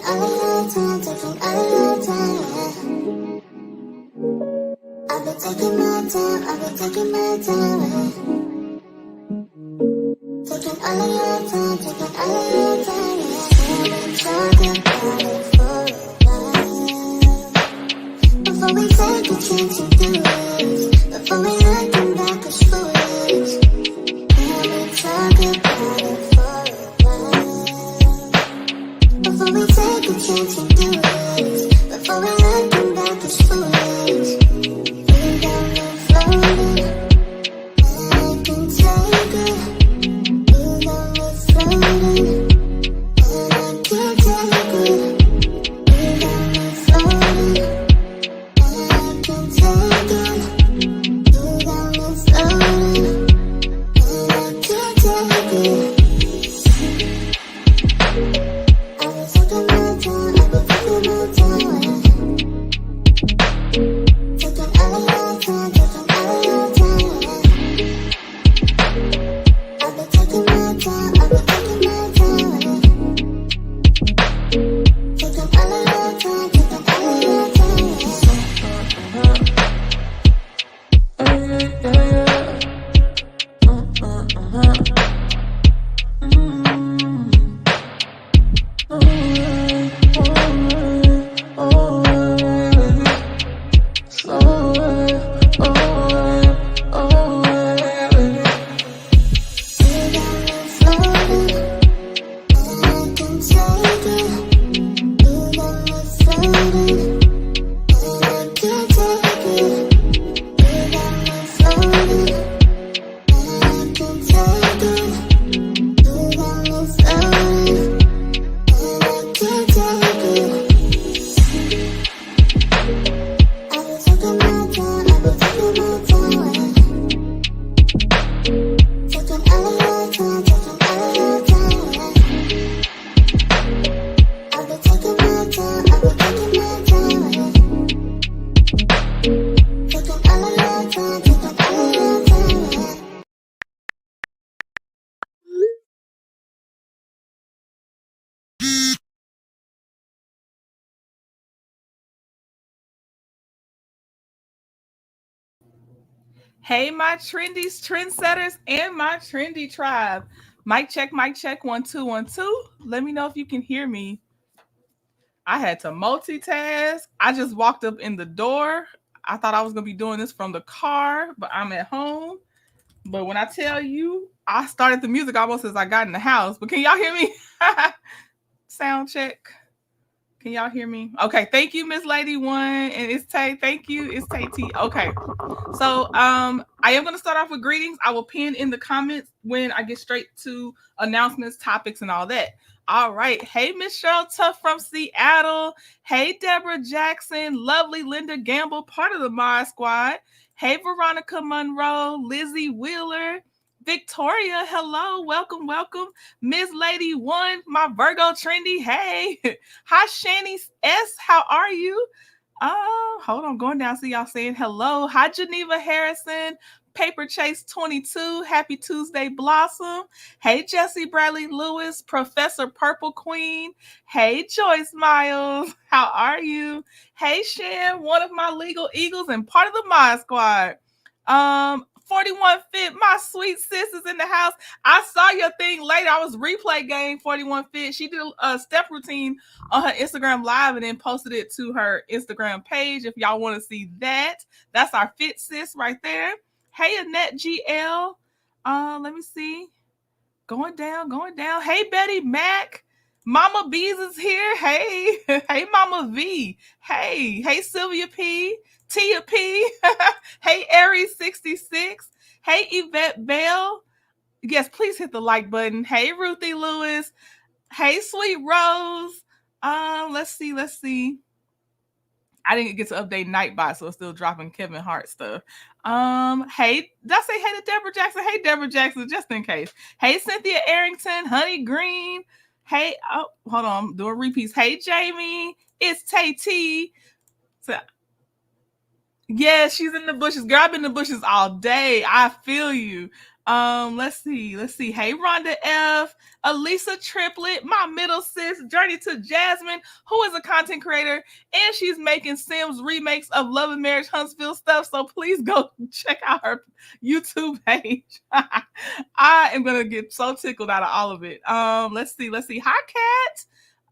Taking all of your time, taking all of your time, yeah. I've been taking my time, I've been taking my time, yeah. Taking all of your time, taking all of your time, yeah. We've been talking about it for a while. Before we take a chance and do it, before we looking back as foolish. We've been talking about it for a while. Before we take a chance and do it, before we looking back as foolish. You got me floating, and I can take it. You got me floating, and I can't take it. You got me floating, and I can take it. You got me floating, and I can't take it. I've been taking my time, I've been taking my time, yeah. Taking all of your time, taking all of your time, yeah. I've been taking my time, I've been taking my time, yeah. Taking all of your time, taking all of your time, You got me floating, and I can take it. You got me floating, and I can't take it. You got me floating, and I can take it. You got me floating, and I can't take it. I've been taking my time, I've been taking my time, yeah. Taking all of your time, taking all of your time, yeah. I've been taking my time, I've been taking my time, yeah. Taking all of your time, taking all of your time, yeah. Hey, my trendies, trendsetters, and my trendy tribe. Mic check, 1 2 1 2. Let me know if you can hear me. I had to multitask. I just walked up in the door. I thought I was gonna be doing this from the car, but I'm at home. But when I tell you, I started the music almost as I got in the house. But can y'all hear me? Sound check. Can y'all hear me? Okay, thank you, Miss Lady One, and it's Tay. Thank you, it's Tay T. Okay, so I am going to start off with greetings. I will pin in the comments when I get straight to announcements, topics, and all that. All right, hey, Miss Cheryl Tuff from Seattle. Hey, Deborah Jackson, lovely Linda Gamble, part of the Mod Squad. Hey, Veronica Monroe, Lizzie Wheeler. Victoria, hello, welcome, welcome. Miss Lady One, my Virgo trendy. Hey, hi, Shani S. How are you? Hold on, going down. See y'all saying hello. Hi, Geneva Harrison. Paper Chase 22. Happy Tuesday, Blossom. Hey, Jesse Bradley Lewis. Professor Purple Queen. Hey, Joyce Miles. How are you? Hey, Shan, one of my legal eagles and part of the Mod Squad. 41 Fit, my sweet sis is in the house. I saw your thing later. I was replay game 41 Fit. She did a step routine on her Instagram live and then posted it to her Instagram page. If y'all want to see that, that's our fit sis right there. Hey, Annette GL. Let me see. Going down. Hey, Betty Mac. Mama Bees is here. Hey, hey, Mama V. Hey, Sylvia P. Tia P. Hey, Aries 66. Hey, Yvette Bell. Yes, please hit the like button. Hey, Ruthie Lewis. Hey, Sweet Rose. Let's see. I didn't get to update Nightbot, so it's still dropping Kevin Hart stuff. Hey, did I say hey to Deborah Jackson? Hey, Deborah Jackson, just in case. Hey, Cynthia Arrington, Honey Green. Hey, oh, hold on, I'm doing repeats. Hey, Jamie, it's Tay T. So, yeah, she's in the bushes. Girl, I've been in the bushes all day. I feel you. Let's see. Hey, Rhonda F, Elisa Triplet, my middle sis, Journey to Jasmine, who is a content creator, and she's making Sims remakes of Love and Marriage Huntsville stuff. So please go check out her YouTube page. I am gonna get so tickled out of all of it. Let's see. Hi,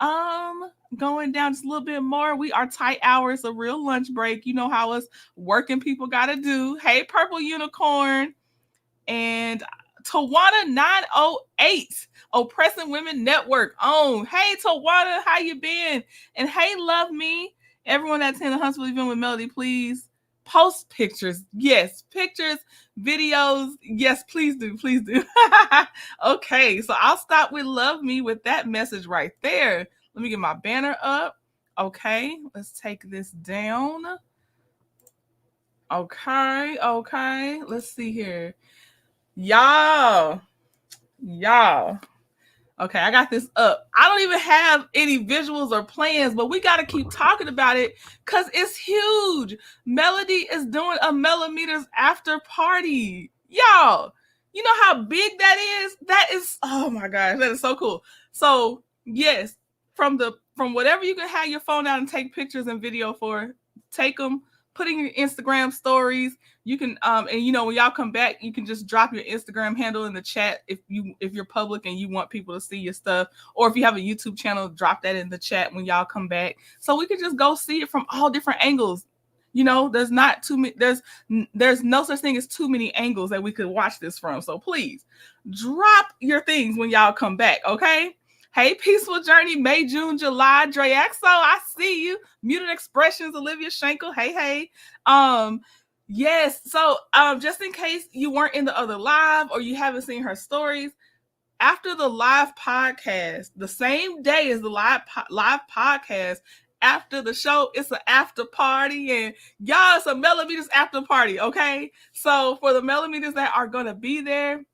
Kat. Going down just a little bit more. We are tight hours, a real lunch break. You know how us working people gotta do. Hey, Purple Unicorn. And Tawana 908, Oppressing Women Network. Hey Tawana, how you been? And hey, Love Me. Everyone that's in the Huntsville event with Melody, please post pictures. Yes, pictures, videos. Yes, please do. Okay, so I'll stop with Love Me with that message right there. Let me get my banner up. Okay, let's take this down. Okay. Let's see here. Y'all. Okay, I got this up. I don't even have any visuals or plans, but we got to keep talking about it because it's huge. Melody is doing a Melometers After Party. Y'all, you know how big that is? That is, oh my gosh, that is so cool. So, yes, from whatever you can have your phone out and take pictures and video for, take them, put in your Instagram stories. You can and when y'all come back, you can just drop your Instagram handle in the chat if you're public and you want people to see your stuff, or if you have a YouTube channel, drop that in the chat when y'all come back, so we can just go see it from all different angles. There's not too many. There's no such thing as too many angles that we could watch this from. So please drop your things when y'all come back. Okay. Hey, Peaceful Journey, May, June, July, Dreaxo, I see you. Muted Expressions, Olivia Schenkel, hey. Yes, so just in case you weren't in the other live or you haven't seen her stories, after the live podcast, the same day as the live podcast, after the show, it's an after party, and y'all, it's a Melometers After Party, okay? So for the Melometers that are going to be there,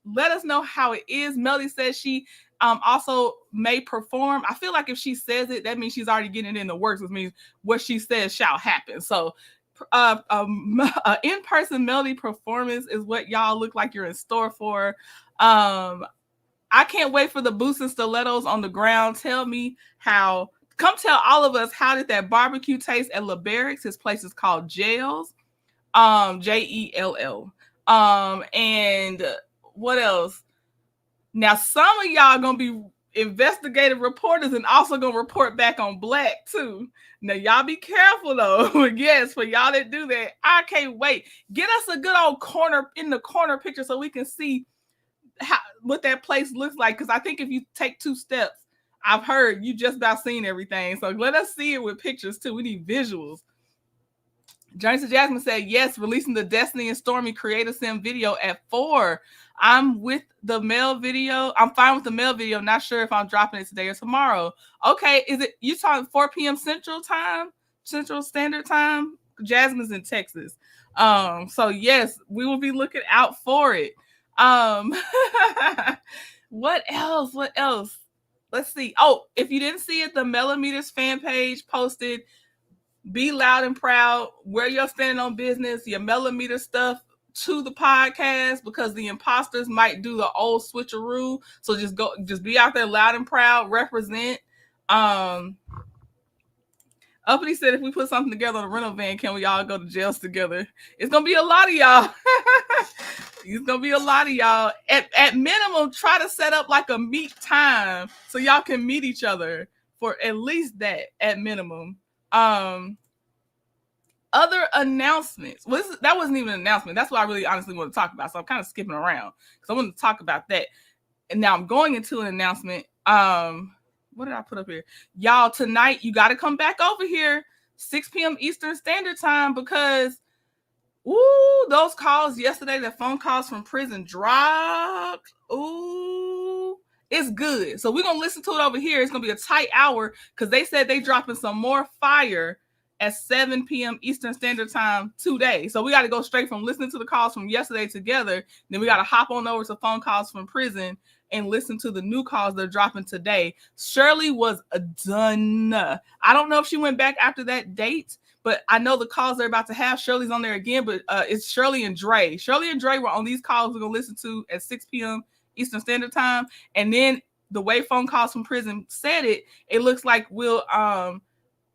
let us know how it is. Melody says she also may perform. I feel like if she says it, that means she's already getting it in the works, which means what she says shall happen. So in-person Melody performance is what y'all look like you're in store for. I can't wait for the boots and stilettos on the ground. Come tell all of us, how did that barbecue taste at LeBarrick's? His place is called Jell's, Jell. And what else? Now, some of y'all gonna be investigative reporters and also gonna report back on Black too. Now, y'all be careful though. Yes, for y'all that do that, I can't wait. Get us a good old corner picture so we can see what that place looks like. Because I think if you take 2 steps, I've heard you just about seen everything. So let us see it with pictures too. We need visuals. Journey to Jasmine said, yes, releasing the Destiny and Stormy Creator Sim video at 4. I'm with the mail video. I'm fine with the mail video. Not sure if I'm dropping it today or tomorrow. Okay, you talking 4 p.m. Central Standard Time? Jasmine's in Texas. So yes, we will be looking out for it. What else? Let's see. Oh, if you didn't see it, the Melometers fan page posted, be loud and proud, where you're standing on business, your Melometer stuff to the podcast, because the imposters might do the old switcheroo. So just be out there loud and proud, represent. Uppity said, if we put something together on a rental van, can we all go to jails together? It's gonna be a lot of y'all. It's gonna be a lot of y'all. At minimum, try to set up like a meet time so y'all can meet each other for at least that at minimum. Other announcements. Well, that wasn't even an announcement. That's what I really honestly want to talk about. So I'm kind of skipping around because I want to talk about that. And now I'm going into an announcement. What did I put up here? Y'all, tonight, you got to come back over here, 6 p.m. Eastern Standard Time, because those calls yesterday, the phone calls from prison dropped. It's good. So we're going to listen to it over here. It's going to be a tight hour because they said they dropping some more fire at 7 p.m. Eastern Standard Time today. So we got to go straight from listening to the calls from yesterday together. Then we got to hop on over to phone calls from prison and listen to the new calls they're dropping today. Shirley was done. I don't know if she went back after that date, but I know the calls they're about to have. Shirley's on there again, but it's Shirley and Dre. Shirley and Dre were on these calls we're going to listen to at 6 p.m. Eastern Standard Time. And then the way Phone Calls from Prison said it, it looks like we'll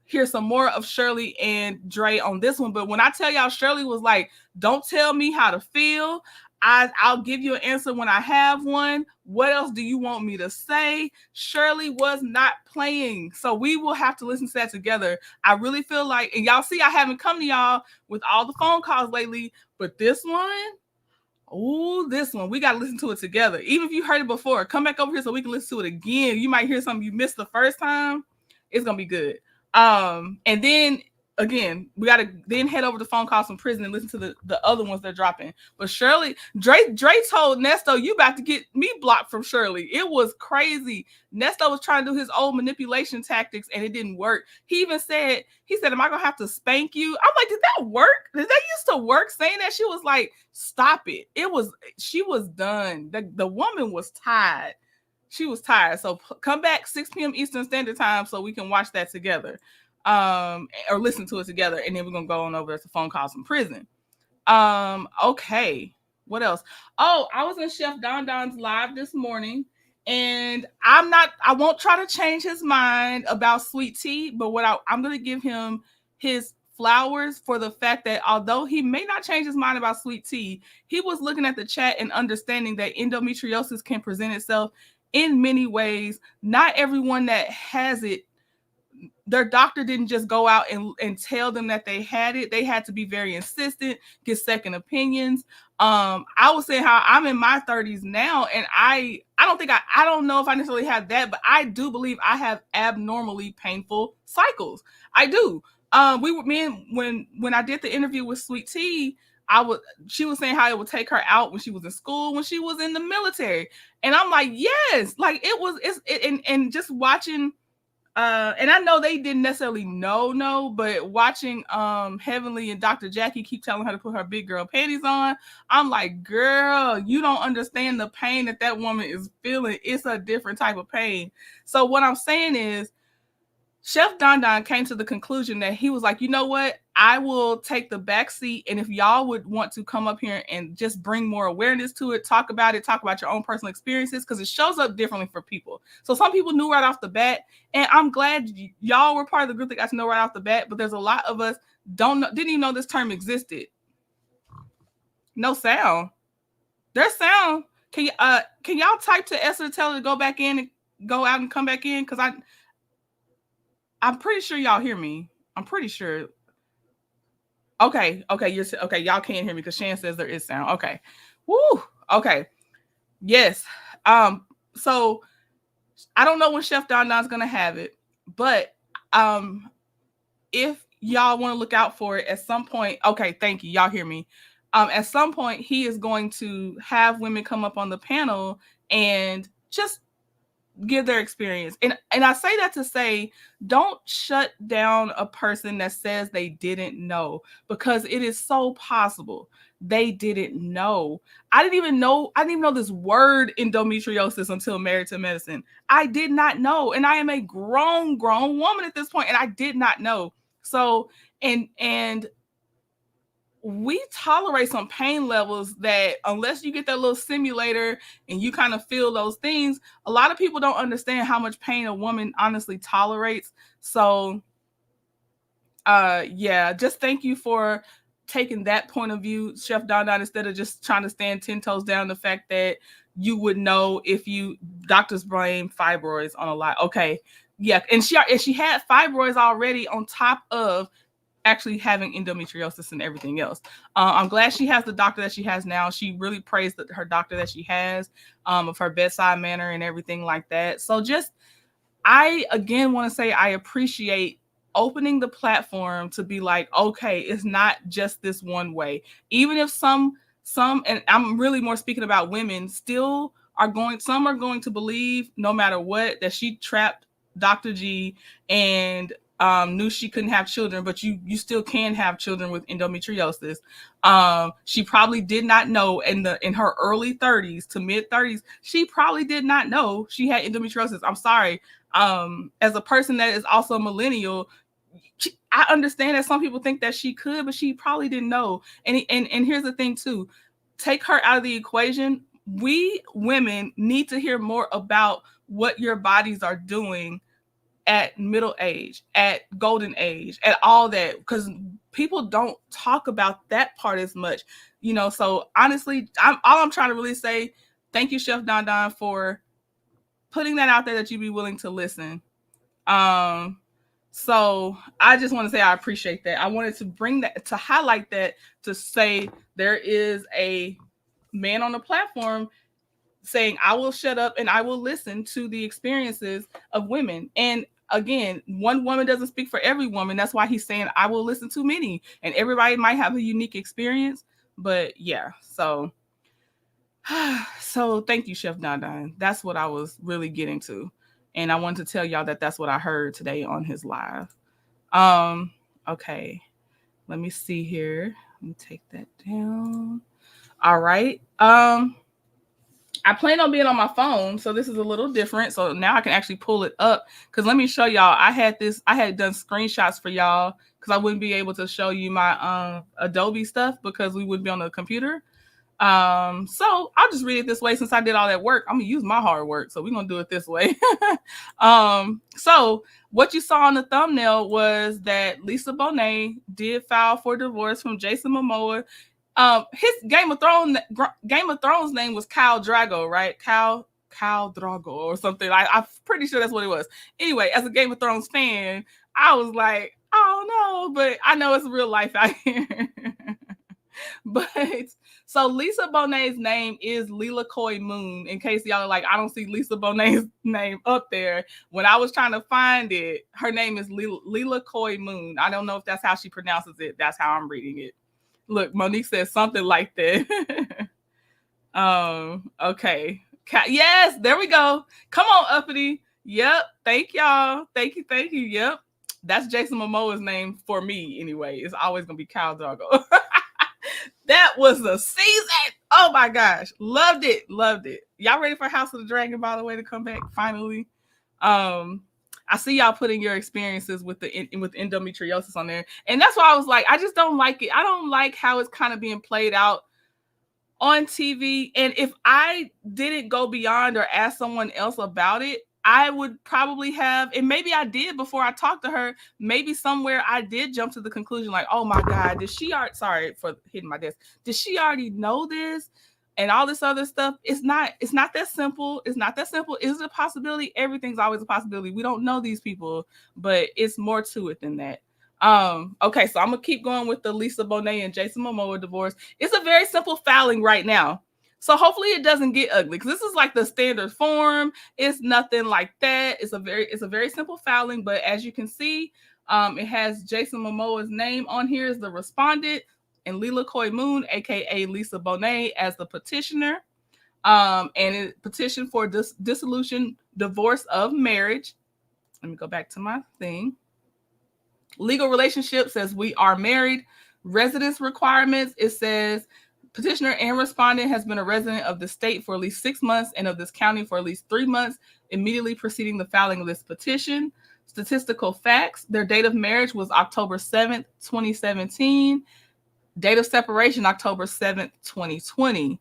hear some more of Shirley and Dre on this one. But when I tell y'all, Shirley was like, don't tell me how to feel. I'll give you an answer when I have one. What else do you want me to say? Shirley was not playing. So we will have to listen to that together. I really feel like, and y'all see, I haven't come to y'all with all the phone calls lately, but this one, this one, we got to listen to it together. Even if you heard it before, come back over here so we can listen to it again. You might hear something you missed the first time. It's going to be good. And then again, we got to then head over to Phone Calls from Prison and listen to the other ones they're dropping. But Shirley, Dre told Nesto, you about to get me blocked from Shirley. It was crazy. Nesto was trying to do his old manipulation tactics and it didn't work. He even said, am I going to have to spank you? I'm like, did that work? Did that used to work? Saying that, she was like, stop it. She was done. The woman was tired. She was tired. So come back 6 p.m. Eastern Standard Time so we can watch that together. Or listen to it together, and then we're gonna go on over to Phone Calls from Prison. Okay, what else? Oh, I was in Chef Don Don's live this morning, and I won't try to change his mind about sweet tea, but I'm gonna give him his flowers for the fact that although he may not change his mind about sweet tea, he was looking at the chat and understanding that endometriosis can present itself in many ways. Not everyone that has it, their doctor didn't just go out and tell them that they had it. They had to be very insistent, get second opinions. I was saying how I'm in my 30s now, and I don't know if I necessarily have that, but I do believe I have abnormally painful cycles. I do. When I did the interview with Sweet Tea, she was saying how it would take her out when she was in school, when she was in the military. And I'm like, yes, like and just watching, and I know they didn't necessarily know, but watching Heavenly and Dr. Jackie keep telling her to put her big girl panties on, I'm like, girl, you don't understand the pain that woman is feeling. It's a different type of pain. So what I'm saying is, Chef Don Don came to the conclusion that he was like, you know what? I will take the back seat. And if y'all would want to come up here and just bring more awareness to it, talk about your own personal experiences, because it shows up differently for people. So some people knew right off the bat, and I'm glad y'all were part of the group that got to know right off the bat, but there's a lot of us didn't even know this term existed. No sound. There's sound. Can y'all type to Esther to tell her to go back in and go out and come back in? Because I'm pretty sure y'all hear me. I'm pretty sure. Okay. Y'all can't hear me because Shan says there is sound. Okay. Woo. Okay. Yes. So I don't know when Chef Don Don's gonna have it, but if y'all want to look out for it at some point, okay, thank you. Y'all hear me. At some point, he is going to have women come up on the panel and just give their experience. And I say that to say, don't shut down a person that says they didn't know, because it is so possible they didn't know. I didn't even know this word endometriosis until Married to Medicine. I did not know. And I am a grown woman at this point, and I did not know. So, and we tolerate some pain levels that, unless you get that little simulator and you kind of feel those things, a lot of people don't understand how much pain a woman honestly tolerates. So just thank you for taking that point of view, Chef Don Don, instead of just trying to stand 10 toes down the fact that you would know if doctors blame fibroids on a lot. Okay. Yeah. And she had fibroids already on top of actually having endometriosis and everything else. I'm glad she has the doctor that she has now. She really praised her doctor that she has, of her bedside manner and everything like that. So I again want to say I appreciate opening the platform to be like, okay, it's not just this one way. Even if some, and I'm really more speaking about women, some are going to believe, no matter what, that she trapped Dr. G and knew she couldn't have children, but you still can have children with endometriosis. She probably did not know in her early 30s to mid 30s, she probably did not know she had endometriosis. I'm sorry. As a person that is also a millennial, I understand that some people think that she could, but she probably didn't know. And here's the thing too, take her out of the equation. We women need to hear more about what your bodies are doing at middle age, at golden age, at all that, because people don't talk about that part as much, you know. So honestly, I'm trying to really say thank you, Chef Don Don, for putting that out there, that you be willing to listen. So I just want to say I appreciate that. I wanted to bring that, to highlight that, to say there is a man on the platform saying, I will shut up and I will listen to the experiences of women. And again, one woman doesn't speak for every woman. That's why he's saying, I will listen to many. And everybody might have a unique experience. But yeah, so thank you, Chef Don Don. That's what I was really getting to. And I wanted to tell y'all that that's what I heard today on his live. Okay, let me see here. Let me take that down. All right. I plan on being on my phone, so this is a little different. So now I can actually pull it up, because let me show y'all. I had done screenshots for y'all because I wouldn't be able to show you my Adobe stuff because we wouldn't be on the computer. So I'll just read it this way. Since I did all that work, I'm gonna use my hard work, so we're gonna do it this way. So what you saw on the thumbnail was that Lisa Bonet did file for divorce from Jason Momoa. His Game of Thrones name was Khal Drogo, right? Khal Drogo or something. I'm pretty sure that's what it was. Anyway, as a Game of Thrones fan, I was like, oh no, but I know it's real life out here. But so Lisa Bonet's name is Lila Coy Moon. In case y'all are like, I don't see Lisa Bonet's name up there. When I was trying to find it, her name is Lila Coy Moon. I don't know if that's how she pronounces it. That's how I'm reading it. Look, Monique says something like that. Okay. Yes, there we go. Come on, Uppity. Yep. Thank y'all. Thank you. Yep. That's Jason Momoa's name for me anyway. It's always going to be Khal Drogo. That was the season. Oh my gosh. Loved it. Y'all ready for House of the Dragon, by the way, to come back finally? I see y'all putting your experiences with endometriosis on there. And that's why I was like, I just don't like it. I don't like how it's kind of being played out on TV. And if I didn't go beyond or ask someone else about it, I would probably have, and maybe I did before I talked to her, maybe somewhere I did jump to the conclusion like, oh my God, sorry for hitting my desk. Did she already know this? And all this other stuff. It's not that simple. Is it a possibility? Everything's always a possibility. We don't know these people, but it's more to it than that. Okay, so I'm gonna keep going with the Lisa Bonet and Jason Momoa divorce. It's a very simple filing right now. So hopefully it doesn't get ugly, because this is like the standard form. It's nothing like that. It's a very simple filing, but as you can see, it has Jason Momoa's name on here as the respondent, and Lila Coy Moon, aka Lisa Bonet, as the petitioner. And it petitioned for dissolution, divorce of marriage. Let me go back to my thing. Legal relationship says we are married. Residence requirements, it says petitioner and respondent has been a resident of the state for at least 6 months and of this county for at least 3 months immediately preceding the filing of this petition. Statistical facts, their date of marriage was October 7th, 2017. Date of separation, October 7th, 2020.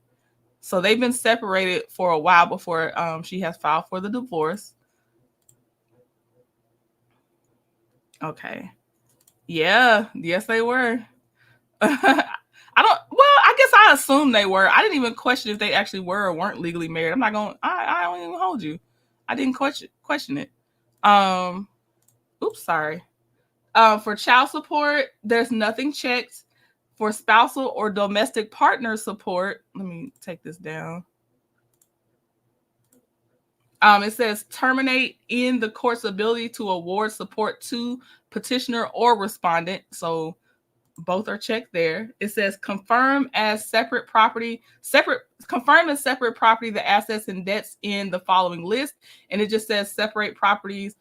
So they've been separated for a while before she has filed for the divorce. Okay. Yeah. Yes, they were. I guess I assume they were. I didn't even question if they actually were or weren't legally married. I don't even hold you. I didn't question it. Oops, sorry. For child support, there's nothing checked. For spousal or domestic partner support, let me take this down. It says terminate in the court's ability to award support to petitioner or respondent. So both are checked there. It says confirm as separate property the assets and debts in the following list. And it just says separate property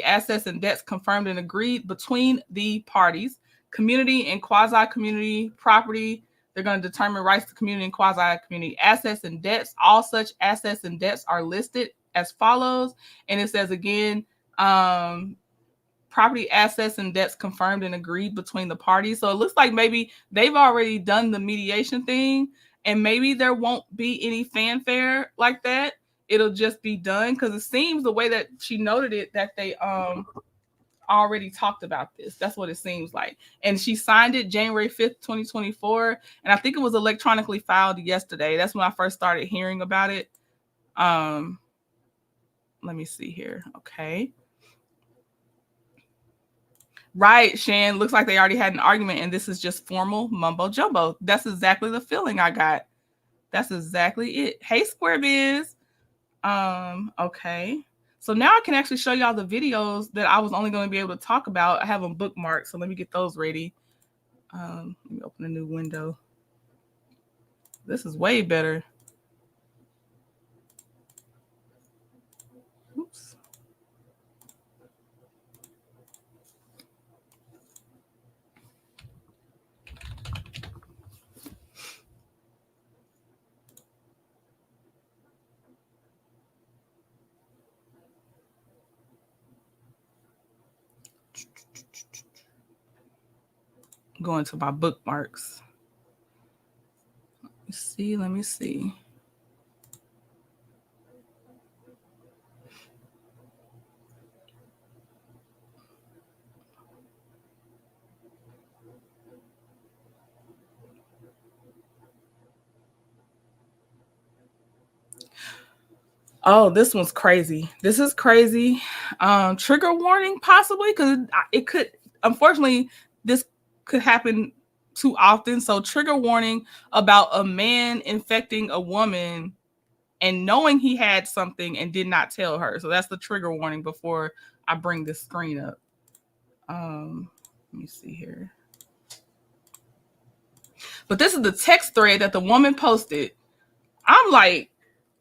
assets and debts confirmed and agreed between the parties. Community and quasi-community property, they're going to determine rights to community and quasi-community assets and debts. All such assets and debts are listed as follows. And it says again, property assets and debts confirmed and agreed between the parties. So it looks like maybe they've already done the mediation thing, and maybe there won't be any fanfare like that. It'll just be done, because it seems the way that she noted it that they already talked about this. That's what it seems like. And she signed it January 5th, 2024. And I think it was electronically filed yesterday. That's when I first started hearing about it. Let me see here. Okay. Right, Shan. Looks like they already had an argument, and this is just formal mumbo jumbo. That's exactly the feeling I got. That's exactly it. Hey, Square Biz. Okay. So now I can actually show y'all the videos that I was only going to be able to talk about. I have them bookmarked, so let me get those ready. Let me open a new window. This is way better. Oops. Going to my bookmarks. Let me see. Oh, this one's crazy. This is crazy. Trigger warning, possibly, because it could, unfortunately, this could happen too often. So trigger warning about a man infecting a woman and knowing he had something and did not tell her. So that's the trigger warning before I bring this screen up. Let me see here. But this is the text thread that the woman posted. I'm like,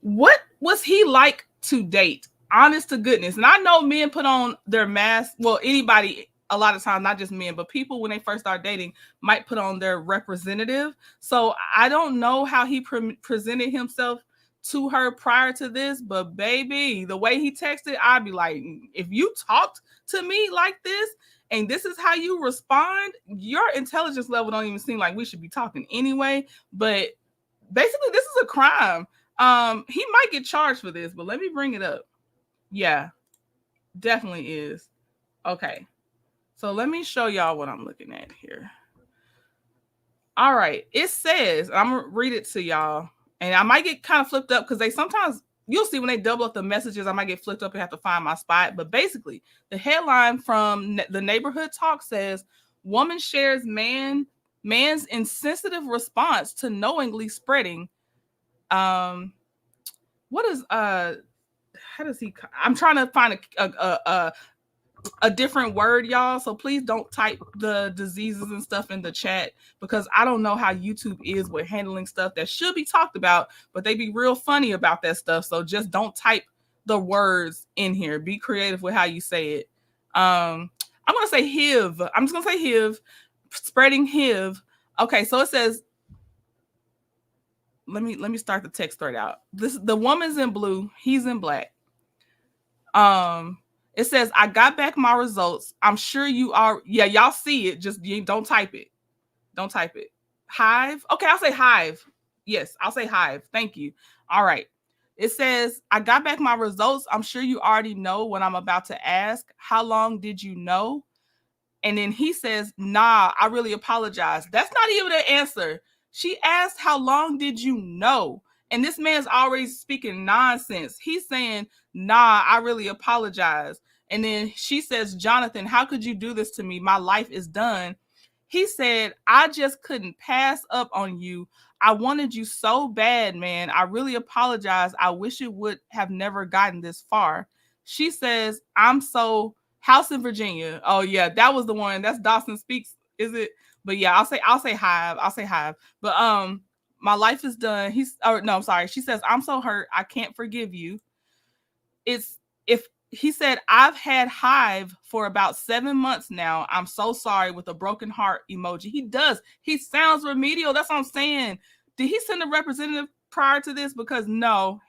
what was he like to date? Honest to goodness. And I know men put on their mask. Well, anybody, a lot of times, not just men, but people when they first start dating might put on their representative. So I don't know how he presented himself to her prior to this, but baby, the way he texted, I'd be like, if you talked to me like this and this is how you respond, your intelligence level don't even seem like we should be talking anyway. But basically, this is a crime. He might get charged for this, but let me bring it up. Yeah, definitely is. Okay. So let me show y'all what I'm looking at here. All right. It says, I'm going to read it to y'all, and I might get kind of flipped up because they sometimes, you'll see when they double up the messages, I might get flipped up and have to find my spot. But basically, the headline from the Neighborhood Talk says, woman shares man's insensitive response to knowingly spreading. What is how does he? I'm trying to find a different word, y'all. So please don't type the diseases and stuff in the chat, because I don't know how YouTube is with handling stuff that should be talked about, but they be real funny about that stuff. So just don't type the words in here. Be creative with how you say it. I'm gonna say HIV. I'm just gonna say HIV. Spreading HIV. Okay, so it says. Let me start the text thread out. The woman's in blue, he's in black. It says, I got back my results. I'm sure you are. Yeah, y'all see it. Just don't type it. Don't type it. Hive. Okay, I'll say hive. Yes, I'll say hive. Thank you. All right. It says, I got back my results. I'm sure you already know what I'm about to ask. How long did you know? And then he says, nah, I really apologize. That's not even an answer. She asked, how long did you know? And this man's already speaking nonsense. He's saying, nah, I really apologize. And then she says, Jonathan, how could you do this to me? My life is done. He said, I just couldn't pass up on you. I wanted you so bad, man. I really apologize. I wish it would have never gotten this far. She says, I'm so House in Virginia. Oh, yeah, that was the one. That's Dawson Speaks, is it? But yeah, I'll say hive. I'll say hive. But my life is done. I'm sorry. She says, I'm so hurt. I can't forgive you. He said, I've had hive for about 7 months now. I'm so sorry, with a broken heart emoji. He does. He sounds remedial. That's what I'm saying. Did he send a representative prior to this? Because no.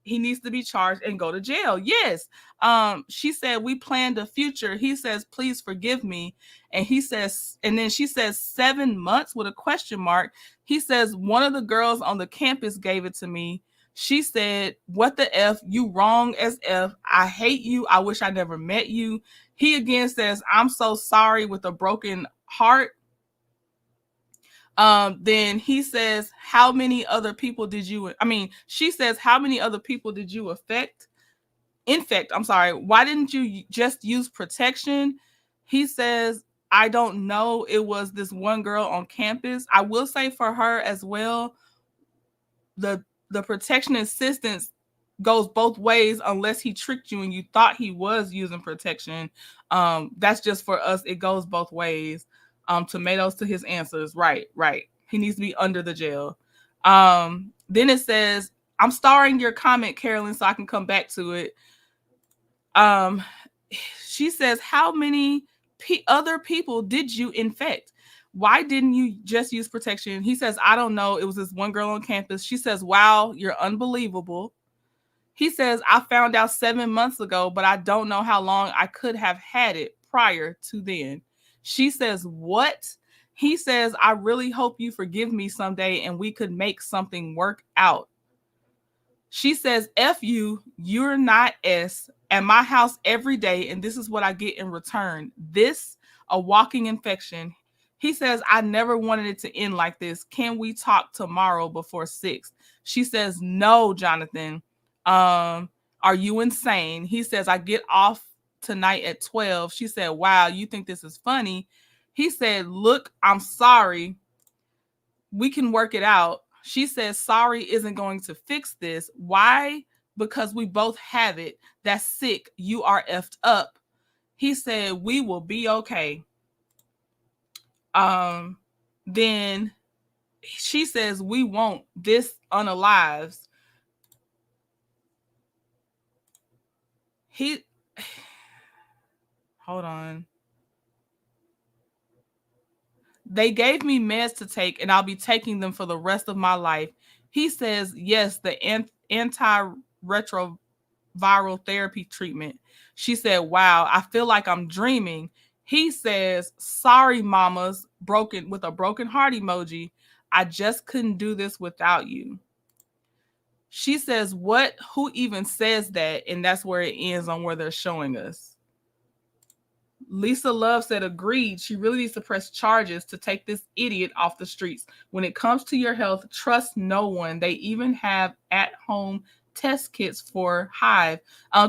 he needs to be charged and go to jail. Yes. She said, we planned a future. He says, please forgive me. And he says, and then she says 7 months with a question mark. He says, one of the girls on the campus gave it to me. She said, what the F? You wrong as F. I hate you. I wish I never met you. He again says, I'm so sorry with a broken heart. Then he says, how many other people did you, she says, how many other people did you infect? I'm sorry. Why didn't you just use protection? He says, I don't know. It was this one girl on campus. I will say for her as well, the protection assistance goes both ways unless he tricked you and you thought he was using protection. That's just for us. It goes both ways. Tomatoes to his answers. Right. He needs to be under the jail. Then it says, I'm starring your comment, Carolyn, so I can come back to it. She says, how many other people did you infect? Why didn't you just use protection? He says, I don't know. It was this one girl on campus. She says, wow, you're unbelievable. He says, I found out 7 months ago, but I don't know how long I could have had it prior to then. She says, what? He says, I really hope you forgive me someday and we could make something work out. She says, F you, you're not S, at my house every day, and this is what I get in return. This, a walking infection. He says, I never wanted it to end like this. Can we talk tomorrow before 6? She says, no, Jonathan. Are you insane? He says, I get off tonight at 12. She said, wow, you think this is funny? He said, look, I'm sorry. We can work it out. She says, sorry isn't going to fix this. Why? Because we both have it. That's sick. You are effed up. He said, we will be okay. Then she says, we won't. This unalives. Hold on. They gave me meds to take, and I'll be taking them for the rest of my life. He says, yes, the antiretroviral therapy treatment. She said, wow, I feel like I'm dreaming. He says, sorry, mamas, broken with a broken heart emoji. I just couldn't do this without you. She says, what? Who even says that? And that's where it ends on where they're showing us. Lisa Love said, agreed. She really needs to press charges to take this idiot off the streets. When it comes to your health, trust no one. They even have at-home test kits for Hive.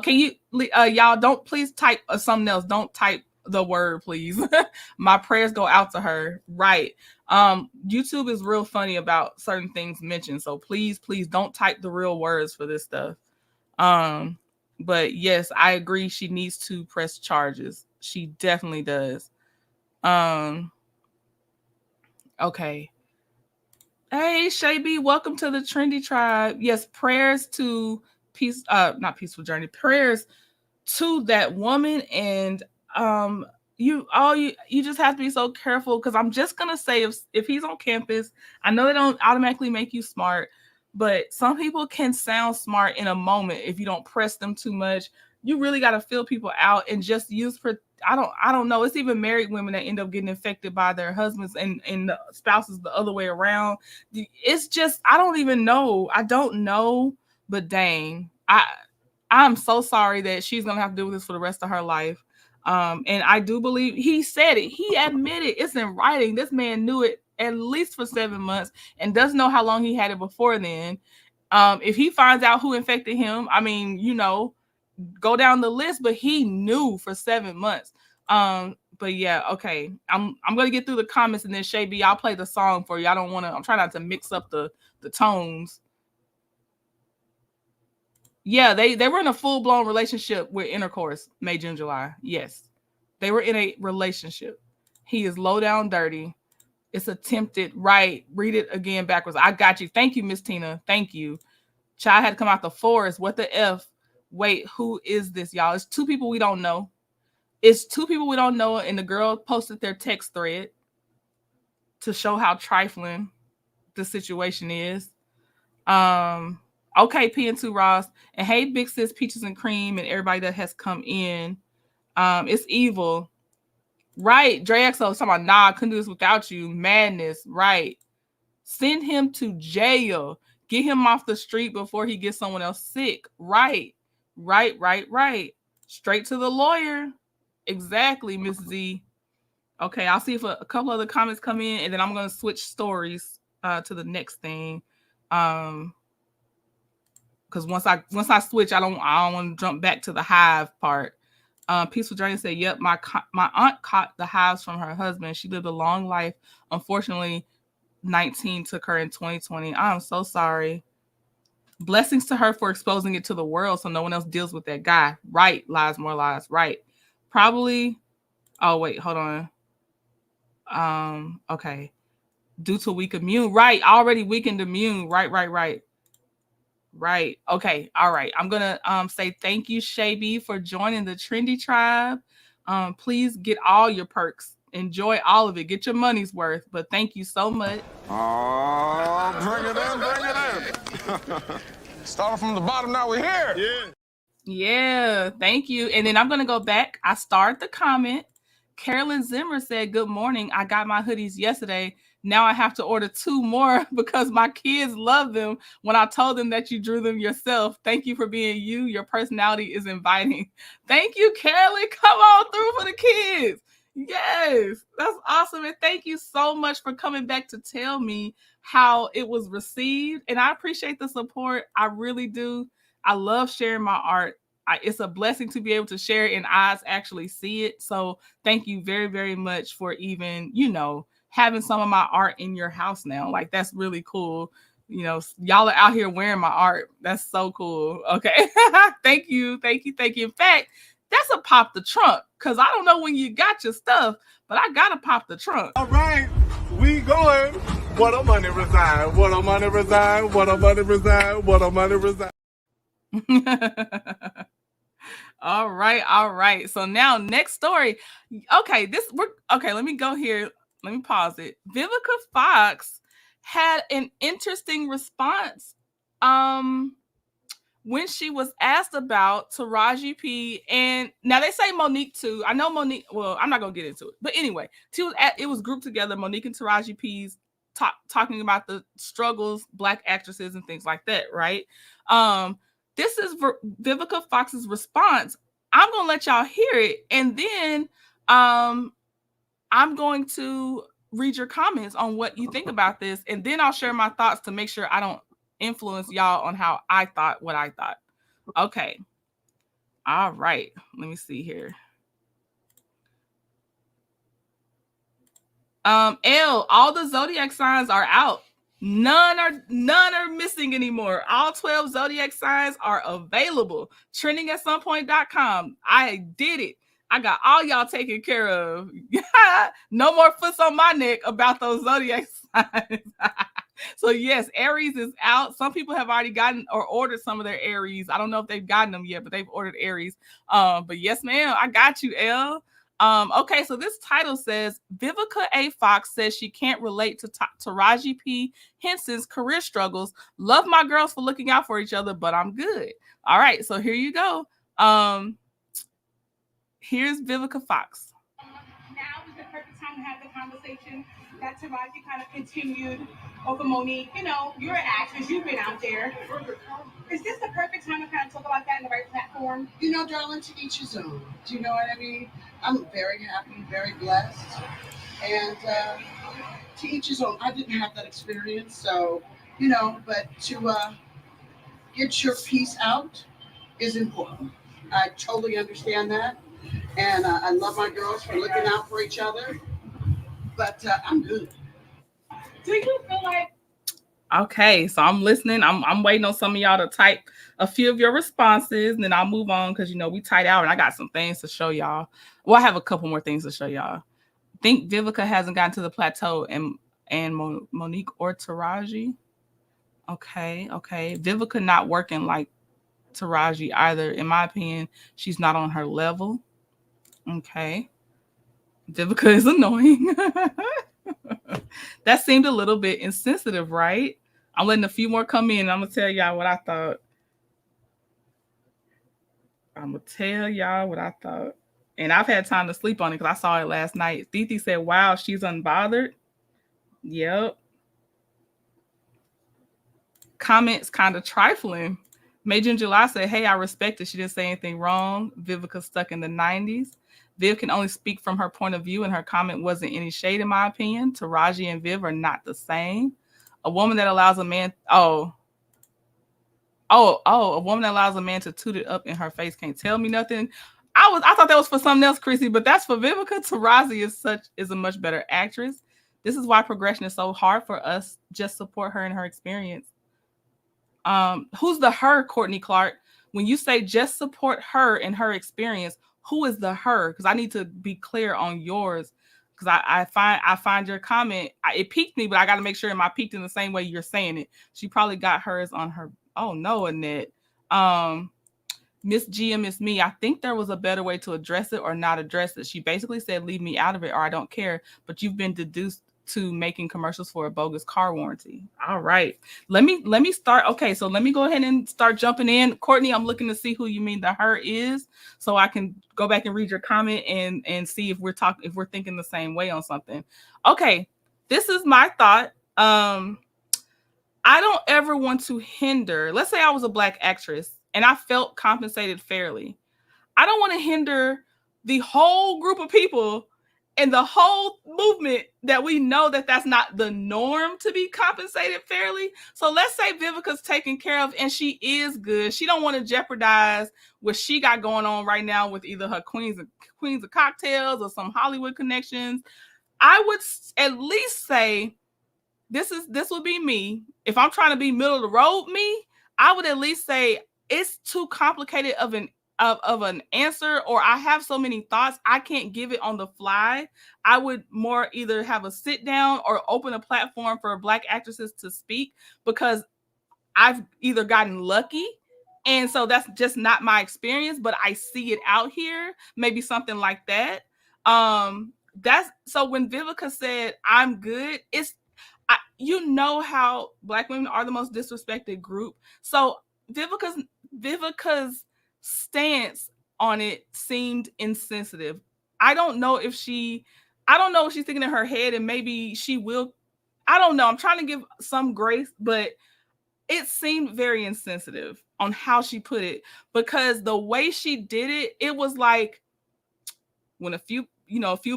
Can you, y'all, don't please type something else. Don't type the word, please. My prayers go out to her. Right. YouTube is real funny about certain things mentioned. So please don't type the real words for this stuff. But yes, I agree. She needs to press charges. She definitely does. Okay. Hey, Shay B, welcome to the Trendy Tribe. Yes, prayers to peace, not peaceful journey, prayers to that woman. And you just have to be so careful, because I'm just gonna say, if he's on campus, I know they don't automatically make you smart, but some people can sound smart in a moment if you don't press them too much. You really got to feel people out and just use I don't know. It's even married women that end up getting infected by their husbands and the spouses the other way around. It's just, I don't even know. I don't know, but dang, I'm so sorry that she's gonna have to do this for the rest of her life. And I do believe he said it. He admitted, it's in writing. This man knew it at least for 7 months and doesn't know how long he had it before then. If he finds out who infected him, go down the list, but he knew for 7 months. But yeah, okay. I'm gonna get through the comments, and then Shay B, I'll play the song for you. I'm trying not to mix up the tones. Yeah, they were in a full-blown relationship with intercourse May, June, July. Yes. They were in a relationship. He is low down dirty. It's attempted, right? Read it again backwards. I got you. Thank you, Miss Tina. Thank you. Child had to come out the forest. What the F? Wait, who is this, y'all? It's 2 people we don't know. And the girl posted their text thread to show how trifling the situation is. Okay, P&2 Ross. And hey, Big Sis, Peaches and Cream, and everybody that has come in. It's evil. Right. DreXo talking about, nah, I couldn't do this without you. Madness. Right. Send him to jail. Get him off the street before he gets someone else sick. Right. Right. Straight to the lawyer. Exactly, Miss Z. Okay, I'll see if a couple other comments come in, and then I'm going to switch stories to the next thing. Because once I switch, I don't want to jump back to the hive part. Peaceful Journey said, "Yep, my aunt caught the hives from her husband. She lived a long life. Unfortunately, 19 took her in 2020. I'm so sorry. Blessings to her for exposing it to the world, so no one else deals with that guy. Right? Lies, more lies. Right? Probably. Oh wait, hold on. Okay. Due to weak immune. Right? Already weakened immune. Right. Okay. All right. I'm gonna say thank you, Shaby, for joining the Trendy Tribe. Please get all your perks. Enjoy all of it. Get your money's worth. But thank you so much. Oh, bring it in. Started from the bottom, now we're here. Yeah. Thank you. And then I'm gonna go back. I started the comment. Carolyn Zimmer said, "Good morning. I got my hoodies yesterday. Now I have to order 2 more because my kids love them when I told them that you drew them yourself. Thank you for being you. Your personality is inviting." Thank you, Carolyn. Come on through for the kids. Yes, that's awesome. And thank you so much for coming back to tell me how it was received. And I appreciate the support. I really do. I love sharing my art. It's a blessing to be able to share it and eyes actually see it. So thank you very, very much for even, having some of my art in your house now. Like, that's really cool. Y'all are out here wearing my art. That's so cool. Okay. Thank you. In fact, that's a pop the trunk, because I don't know when you got your stuff, but I got to pop the trunk. All right, we going. What a money reside. What a money reside. What a money reside. What a money reside. All right. So now next story. Okay, let me go here. Let me pause it. Vivica Fox had an interesting response when she was asked about Taraji P. And now they say Monique too. I know Monique. Well, I'm not gonna get into it. But anyway, it was grouped together. Monique and Taraji P's talking about the struggles, Black actresses and things like that, right? This is Vivica Fox's response. I'm going to let y'all hear it. And then I'm going to read your comments on what you think about this. And then I'll share my thoughts to make sure I don't influence y'all on how I thought what I thought. Okay. All right. Let me see here. All the zodiac signs are out. None are missing anymore. All 12 zodiac signs are available. Trendingatssomepoint.com. I did it. I got all y'all taken care of. No more foots on my neck about those zodiac signs. So yes, Aries is out. Some people have already gotten or ordered some of their Aries. I don't know if they've gotten them yet, but they've ordered Aries. But yes, ma'am, I got you, L. Okay, so this title says Vivica A. Fox says she can't relate to Taraji P. Henson's career struggles. Love my girls for looking out for each other, but I'm good. All right, so here you go. Here's Vivica Fox. Now is the perfect time to have the conversation that Taraji kind of continued over Monique. You're an actress, you've been out there. Is this the perfect time to kind of talk about that in the right platform? Darling, to each his own. Do you know what I mean? I'm very happy, very blessed. And to each his own. I didn't have that experience, so, but to get your piece out is important. I totally understand that. And I love my girls for looking out for each other. But I'm good. Do you feel like... Okay, so I'm listening. I'm waiting on some of y'all to type a few of your responses, and then I'll move on because we tight out, and I got some things to show y'all. Well, I have a couple more things to show y'all. I think Vivica hasn't gotten to the plateau, and Monique or Taraji. Okay. Vivica not working like Taraji either. In my opinion, she's not on her level. Okay. Vivica is annoying. That seemed a little bit insensitive, right? I'm letting a few more come in. I'm gonna tell y'all what I thought. And I've had time to sleep on it because I saw it last night. Titi said, wow, she's unbothered. Yep. Comments kind of trifling. Major in July said, hey, I respect it. She didn't say anything wrong. Vivica stuck in the 90s. Viv can only speak from her point of view, and her comment wasn't any shade, in my opinion. Taraji and Viv are not the same. A woman that allows a man... a woman that allows a man to toot it up in her face can't tell me nothing. I thought that was for something else, Chrissy, but that's for Vivica. Taraji is a much better actress. This is why progression is so hard for us. Just support her in her experience. Who's the her, Courtney Clark? When you say just support her in her experience, who is the her? Because I need to be clear on yours. Because I find your comment, it piqued me, but I got to make sure I piqued in the same way you're saying it. She probably got hers on her. Oh no, Annette. Miss Gia, Miss Me, I think there was a better way to address it or not address it. She basically said, leave me out of it or I don't care. But you've been deduced to making commercials for a bogus car warranty. All right. Let me start. Okay, so let me go ahead and start jumping in. Courtney, I'm looking to see who you mean the her is, so I can go back and read your comment and see if we're thinking the same way on something. Okay, this is my thought. I don't ever want to hinder. Let's say I was a Black actress and I felt compensated fairly. I don't want to hinder the whole group of people and the whole movement that we know that that's not the norm to be compensated fairly. So let's say Vivica's taken care of and she is good. She don't want to jeopardize what she got going on right now with either her Queens of Cocktails or some Hollywood connections. I would at least say, this would be me. If I'm trying to be middle of the road me, I would at least say it's too complicated of an answer, or I have so many thoughts I can't give it on the fly. I would more either have a sit down or open a platform for Black actresses to speak, because I've either gotten lucky and so that's just not my experience, but I see it out here, maybe something like that. That's so when Vivica said I'm good, you know how Black women are the most disrespected group. So Vivica's stance on it seemed insensitive. I don't know if she's thinking in her head, and maybe she will. I don't know. I'm trying to give some grace, but it seemed very insensitive on how she put it, because the way she did it, it was like when a few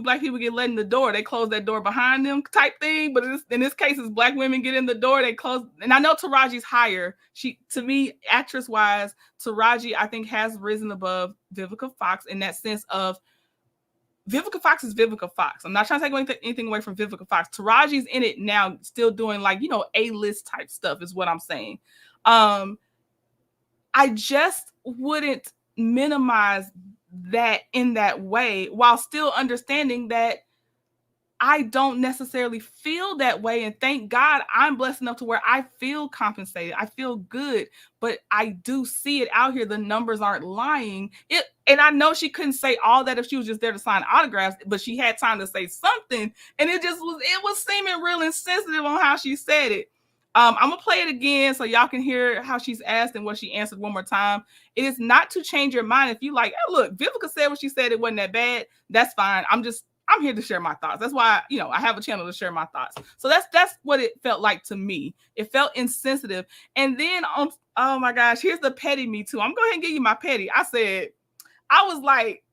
Black people get let in the door, they close that door behind them type thing. But in this case, it's Black women get in the door, they close. And I know Taraji's higher. To me, actress wise, Taraji, I think, has risen above Vivica Fox in that sense of Vivica Fox is Vivica Fox. I'm not trying to take anything away from Vivica Fox. Taraji's in it now, still doing A-list type stuff is what I'm saying. I just wouldn't minimize that in that way, while still understanding that I don't necessarily feel that way. And thank God I'm blessed enough to where I feel compensated. I feel good, but I do see it out here. The numbers aren't lying. And I know she couldn't say all that if she was just there to sign autographs, but she had time to say something. And it was seeming real insensitive on how she said it. I'm going to play it again so y'all can hear how she's asked and what she answered one more time. It is not to change your mind. If you like, hey, look, Vivica said what she said, it wasn't that bad. That's fine. I'm here to share my thoughts. That's why, I have a channel to share my thoughts. So that's what it felt like to me. It felt insensitive. And then, oh my gosh, here's the petty me too. I'm going to go ahead and give you my petty. I was like,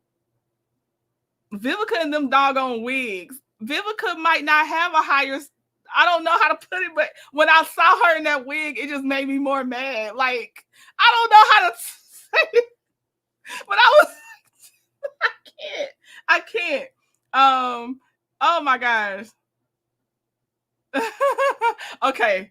Vivica and them doggone wigs. Vivica might not have a higher, I don't know how to put it, but when I saw her in that wig, it just made me more mad. Like, I don't know how to say it, but I can't. Oh my gosh. Okay.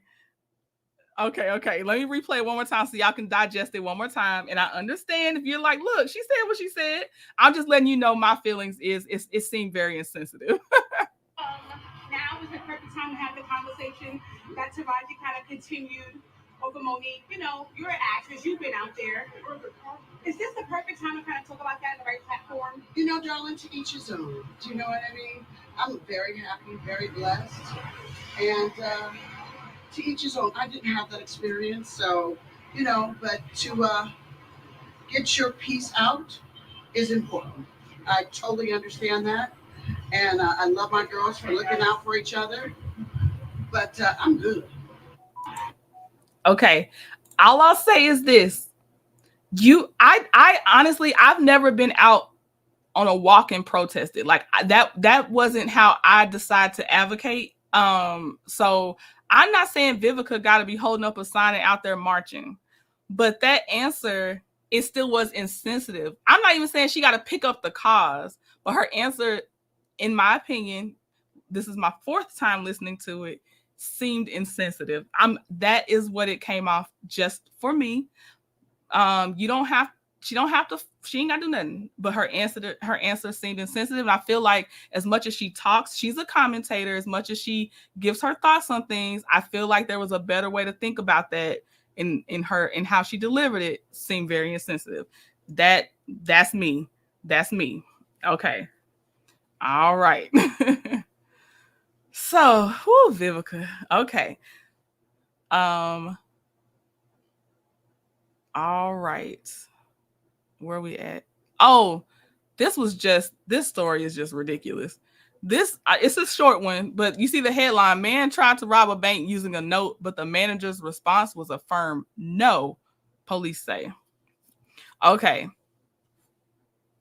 Let me replay it one more time so y'all can digest it one more time. And I understand if you're like, look, she said what she said. I'm just letting you know my feelings it seemed very insensitive. Now is the perfect time to have the conversation that Taraji kind of continued over Monique. You're an actress, you've been out there. Is this the perfect time to kind of talk about that in the right platform? Darling, to each his own. Do you know what I mean? I'm very happy, very blessed. And to each his own. I didn't have that experience, so, you know, but to get your piece out is important. I totally understand that. And I love my girls for looking out for each other. But I'm good. Okay. All I'll say is this. I honestly, I've never been out on a walk and protested. Like that wasn't how I decided to advocate. So I'm not saying Vivica got to be holding up a sign and out there marching, but that answer, it still was insensitive. I'm not even saying she got to pick up the cause, but her answer, in my opinion, this is my fourth time listening to it, seemed insensitive. That is what it came off just for me. She ain't got to do nothing, but her answer seemed insensitive. And I feel like as much as she talks, she's a commentator, as much as she gives her thoughts on things, I feel like there was a better way to think about that in how she delivered it seemed very insensitive. That's me. Okay. All right. So, Vivica. Okay. All right. Where are we at? Oh, this story is just ridiculous. It's a short one, but you see the headline: man tried to rob a bank using a note, but the manager's response was a firm no, police say. Okay.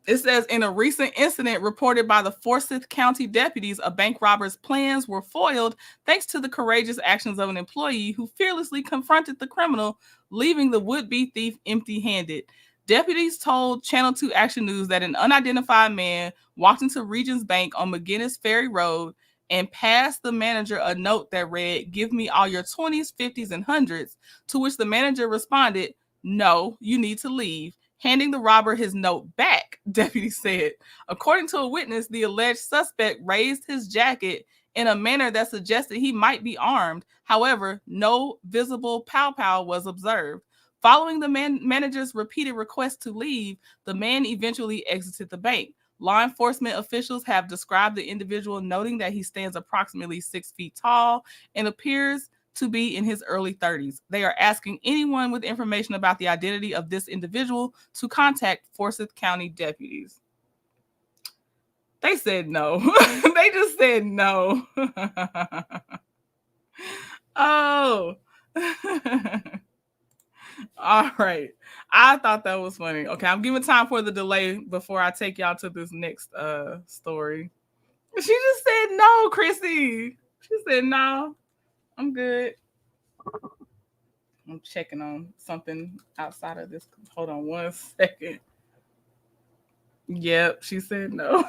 It says, in a recent incident reported by the Forsyth County deputies, a bank robber's plans were foiled thanks to the courageous actions of an employee who fearlessly confronted the criminal, leaving the would-be thief empty-handed. Deputies told Channel 2 Action News that an unidentified man walked into Regions Bank on McGinnis Ferry Road and passed the manager a note that read, "Give me all your 20s, 50s, and 100s," to which the manager responded, "No, you need to leave," handing the robber his note back, deputies said. According to a witness, the alleged suspect raised his jacket in a manner that suggested he might be armed. However, no visible pow-pow was observed. Following the manager's repeated request to leave, the man eventually exited the bank. Law enforcement officials have described the individual, noting that he stands approximately 6 feet tall and appears to be in his early 30s. They are asking anyone with information about the identity of this individual to contact Forsyth County deputies. They said no. They just said no. Oh. All right. I thought that was funny. Okay, I'm giving time for the delay before I take y'all to this next story. She just said no, Chrissy. She said no. I'm good. I'm checking on something outside of this. Hold on 1 second. Yep, she said no.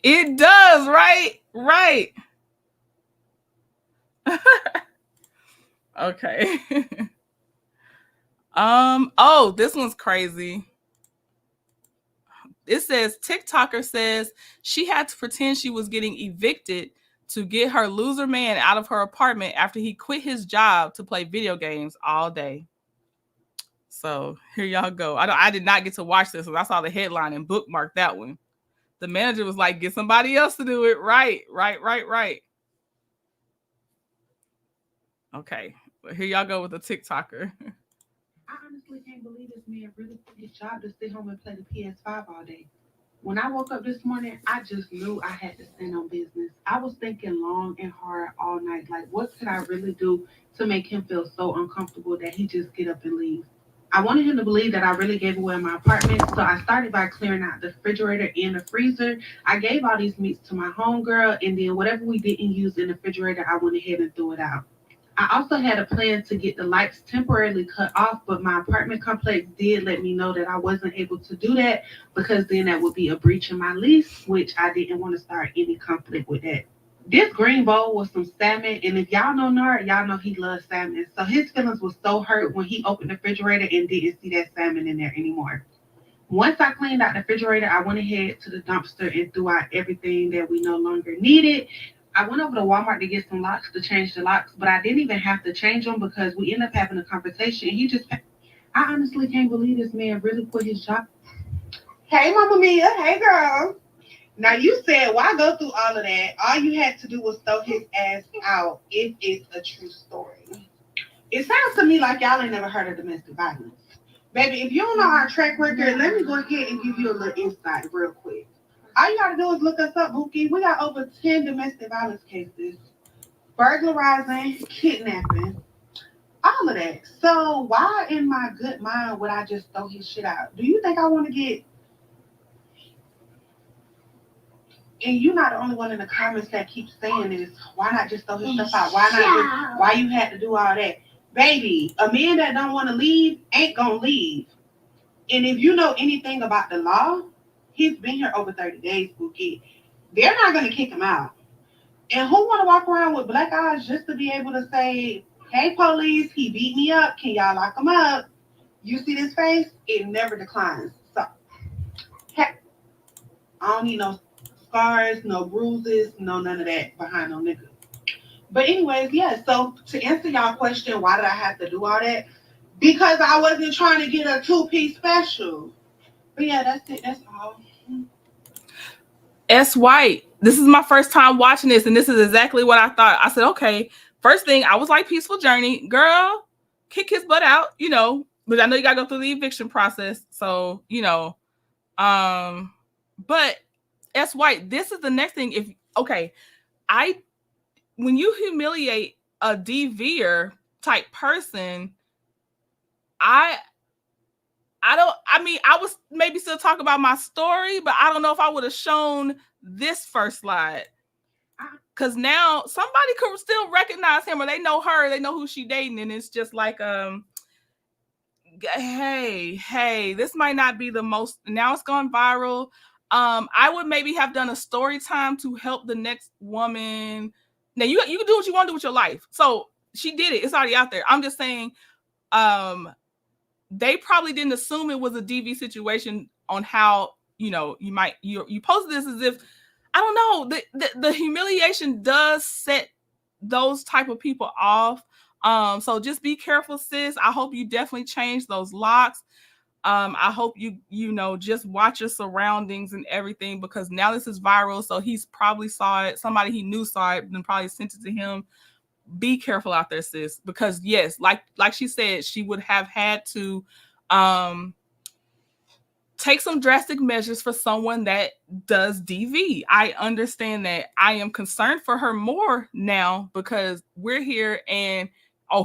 It does, right? Right. Okay. Oh, this one's crazy. It says TikToker says she had to pretend she was getting evicted to get her loser man out of her apartment after he quit his job to play video games all day. So here y'all go. I did not get to watch this, so I saw the headline and bookmarked that one. The manager was like, "Get somebody else to do it." Right. Okay, well, here y'all go with the TikToker. I honestly can't believe this man really quit his job to sit home and play the PS5 all day. When I woke up this morning, I just knew I had to stand on business. I was thinking long and hard all night, like, what could I really do to make him feel so uncomfortable that he just get up and leave? I wanted him to believe that I really gave away my apartment, so I started by clearing out the refrigerator and the freezer. I gave all these meats to my homegirl, and then whatever we didn't use in the refrigerator, I went ahead and threw it out. I also had a plan to get the lights temporarily cut off, but my apartment complex did let me know that I wasn't able to do that because then that would be a breach in my lease, which I didn't want to start any conflict with that. This green bowl was some salmon, and if y'all know Nard, y'all know he loves salmon. So his feelings was so hurt when he opened the refrigerator and didn't see that salmon in there anymore. Once I cleaned out the refrigerator, I went ahead to the dumpster and threw out everything that we no longer needed. I went over to Walmart to get some locks to change the locks, but I didn't even have to change them because we ended up having a conversation. I honestly can't believe this man really quit his job. Hey, Mama Mia. Hey, girl. Now you said, why go through all of that? All you had to do was throw his ass out if it's a true story. It sounds to me like y'all ain't never heard of domestic violence. Baby, if you don't know our track record, let me go ahead and give you a little insight real quick. All you gotta do is look us up, Bookie. We got over 10 domestic violence cases, burglarizing, kidnapping, all of that. So why in my good mind would I just throw his shit out? Do you think I want to get... And you're not the only one in the comments that keeps saying this. Why not just throw his stuff out? Why not? Why you had to do all that? Baby, a man that don't want to leave ain't gonna leave. And if you know anything about the law, he's been here over 30 days, Bookie. They're not gonna kick him out. And who want to walk around with black eyes just to be able to say, hey, police, he beat me up. Can y'all lock him up? You see this face? It never declines. So, heck, I don't need no scars, no bruises, no none of that behind no nigga. But anyways, yeah, so to answer y'all question, why did I have to do all that? Because I wasn't trying to get a 2-piece special. But yeah, that's it. That's all. S. White, this is my first time watching this, and this is exactly what I thought. I said, okay, first thing, I was like, peaceful journey. Girl, kick his butt out, you know, but I know you got to go through the eviction process. So, you know, but S. White, this is the next thing. When you humiliate a DVer type person, I was maybe still talking about my story, but I don't know if I would have shown this first slide. Because now somebody could still recognize him, or they know her, they know who she dating, and it's just like, hey, this might not be the most, now it's gone viral. I would maybe have done a story time to help the next woman. Now you can do what you want to do with your life. So she did it. It's already out there. I'm just saying, they probably didn't assume it was a DV situation on how, you know, you posted this as if, I don't know, the humiliation does set those type of people off. So just be careful, sis. I hope you definitely change those locks. I hope you know, just watch your surroundings and everything, because now this is viral. So he's probably saw it. Somebody he knew saw it and probably sent it to him. Be careful out there, sis, because yes, like she said, she would have had to take some drastic measures for someone that does DV. I understand that. I am concerned for her more now because we're here and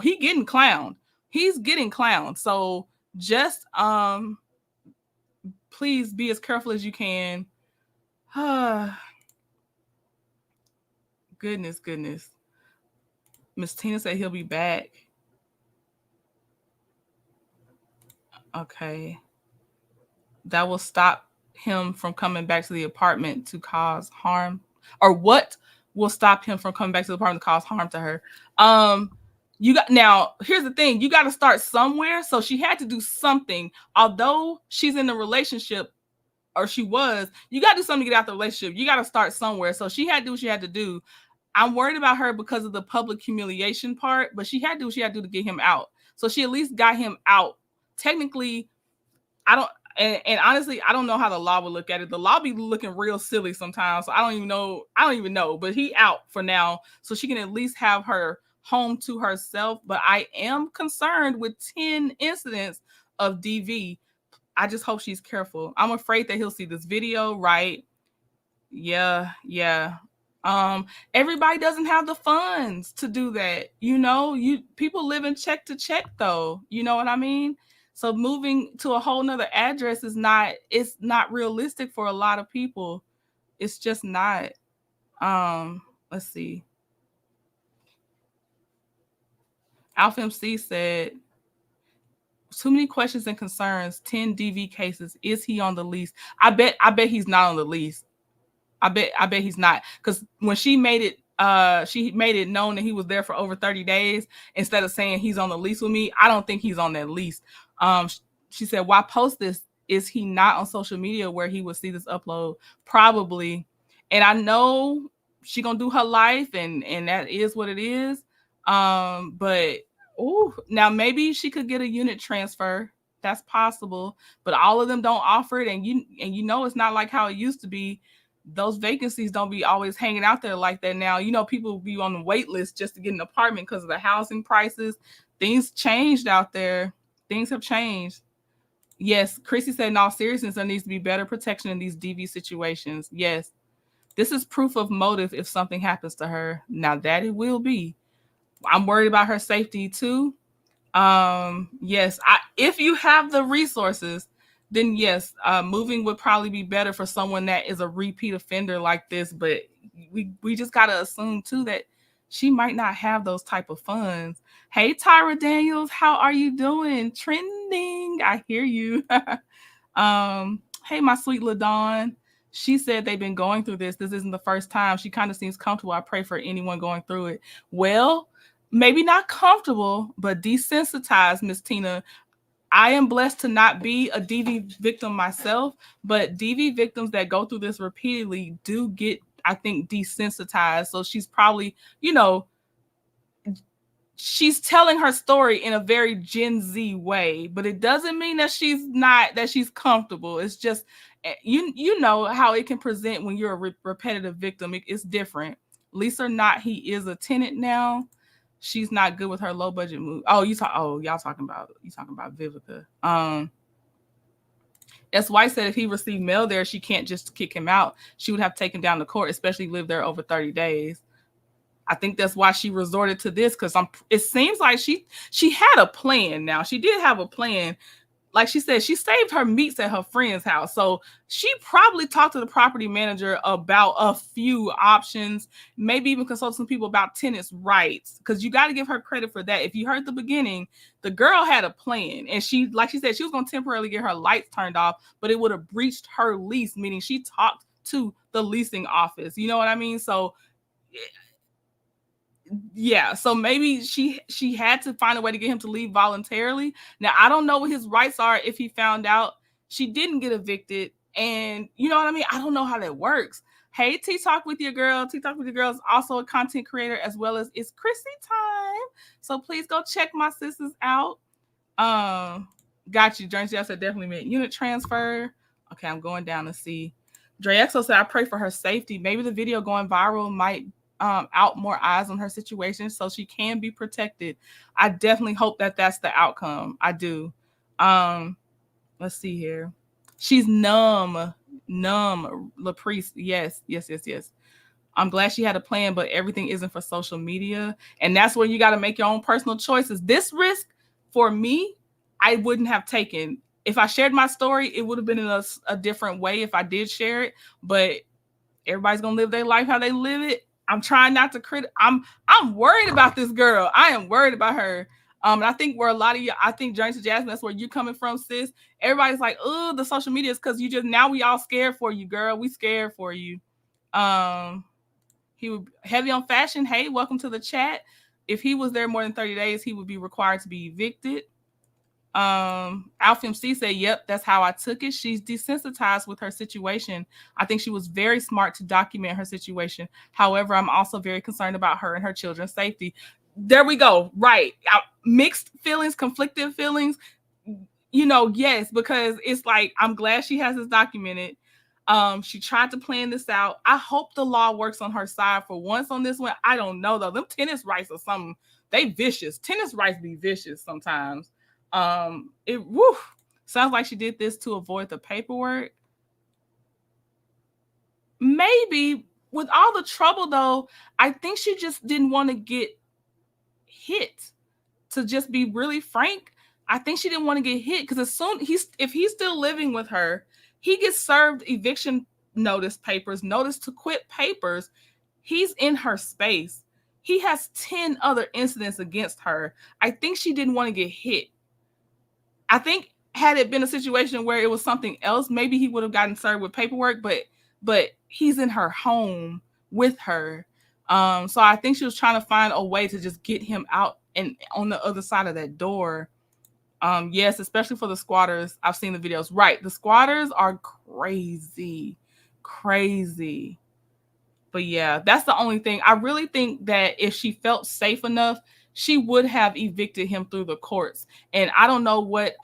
he getting clowned. He's getting clowned. So just please be as careful as you can. Goodness. Miss Tina said he'll be back. Okay. That will stop him from coming back to the apartment to cause harm. Or what will stop him from coming back to the apartment to cause harm to her? Now, here's the thing. You got to start somewhere. So she had to do something. Although she's in a relationship, or she was, you got to do something to get out the relationship. You got to start somewhere. So she had to do what she had to do. I'm worried about her because of the public humiliation part, but she had to do what she had to do to get him out. So she at least got him out. Technically, and honestly, I don't know how the law would look at it. The law be looking real silly sometimes. So I don't even know, but he out for now. So she can at least have her home to herself. But I am concerned with 10 incidents of DV. I just hope she's careful. I'm afraid that he'll see this video, right? Yeah. Everybody doesn't have the funds to do that. You know, people live in check to check though. You know what I mean? So moving to a whole nother address it's not realistic for a lot of people. It's just not. Let's see. Alpha MC said, too many questions and concerns, 10 DV cases. Is he on the lease? I bet he's not on the lease. I bet he's not. Because when she made it known that he was there for over 30 days, instead of saying he's on the lease with me, I don't think he's on that lease. She said, why post this? Is he not on social media where he would see this upload? Probably. And I know she gonna do her life and that is what it is. But now maybe she could get a unit transfer. That's possible. But all of them don't offer it, and you know it's not like how it used to be. those vacancies don't be always hanging out there like that now. You know, people be on the wait list just to get an apartment because of the housing prices. Things changed out there. Things have changed. Yes, Chrissy said, in all seriousness, there needs to be better protection in these DV situations. Yes. This is proof of motive if something happens to her. Now that it will be. I'm worried about her safety too. Yes, if you have the resources, then yes, moving would probably be better for someone that is a repeat offender like this. But we just gotta assume too that she might not have those type of funds. Hey, Tyra Daniels, how are you doing? Trending, I hear you. Hey, my sweet LaDawn. She said they've been going through this. This isn't the first time. She kind of seems comfortable. I pray for anyone going through it. Well, maybe not comfortable, but desensitized, Miss Tina. I am blessed to not be a DV victim myself, but DV victims that go through this repeatedly do get, I think, desensitized. So she's probably, you know, she's telling her story in a very Gen Z way, but it doesn't mean that she's comfortable. It's just, you know how it can present when you're a repetitive victim. It's different. Least or not, he is a tenant now. She's not good with her low budget move. Y'all talking about Vivica. S. White said if he received mail there, she can't just kick him out. She would have taken down the court, especially lived there over 30 days. I think that's why she resorted to this, because it seems like she had a plan. Now she did have a plan. Like she said, she saved her meats at her friend's house. So she probably talked to the property manager about a few options, maybe even consult some people about tenants' rights, because you got to give her credit for that. If you heard the beginning, the girl had a plan, and she, like she said, she was going to temporarily get her lights turned off, but it would have breached her lease, meaning she talked to the leasing office. You know what I mean? So yeah, so maybe she had to find a way to get him to leave voluntarily. Now, I don't know what his rights are if he found out she didn't get evicted. And you know what I mean? I don't know how that works. Hey, T-Talk with your girl. T-Talk with your girl is also a content creator as well as ItsChrissyTyme. So please go check my sisters out. Got you. Journey said definitely meant unit transfer. Okay, I'm going down to see. Drexo said, I pray for her safety. Maybe the video going viral might out more eyes on her situation so she can be protected. I definitely hope that that's the outcome. I do. Let's see here. She's numb. LaPriest. Yes. I'm glad she had a plan, but everything isn't for social media. And that's where you got to make your own personal choices. This risk for me, I wouldn't have taken. If I shared my story, it would have been in a different way if I did share it, but everybody's going to live their life how they live it. I'm trying not to I'm worried about this girl. I am worried about her. And I think where a lot of you, I think James and Jasmine, that's where you coming from, sis. Everybody's like, oh, the social media is because now we all scared for you, girl. We scared for you. He would heavy on fashion. Hey, welcome to the chat. If he was there more than 30 days, he would be required to be evicted. Alfie MC said, yep, that's how I took it. She's desensitized with her situation. I think she was very smart to document her situation. However, I'm also very concerned about her and her children's safety. There we go. Right. Mixed feelings, conflicted feelings. Yes, because it's like, I'm glad she has this documented. She tried to plan this out. I hope the law works on her side for once on this one. I don't know though. Them tennis rights or something, they vicious. Tennis rights be vicious sometimes. Sounds like she did this to avoid the paperwork. Maybe with all the trouble though, I think she just didn't want to get hit. To just be really frank, I think she didn't want to get hit because if he's still living with her, he gets served eviction notice papers, notice to quit papers. He's in her space. He has 10 other incidents against her. I think she didn't want to get hit. I think had it been a situation where it was something else, maybe he would have gotten served with paperwork, but he's in her home with her. So I think she was trying to find a way to just get him out and on the other side of that door. Yes, especially for the squatters. I've seen the videos. Right. The squatters are crazy. But yeah, that's the only thing. I really think that if she felt safe enough, she would have evicted him through the courts. And I don't know what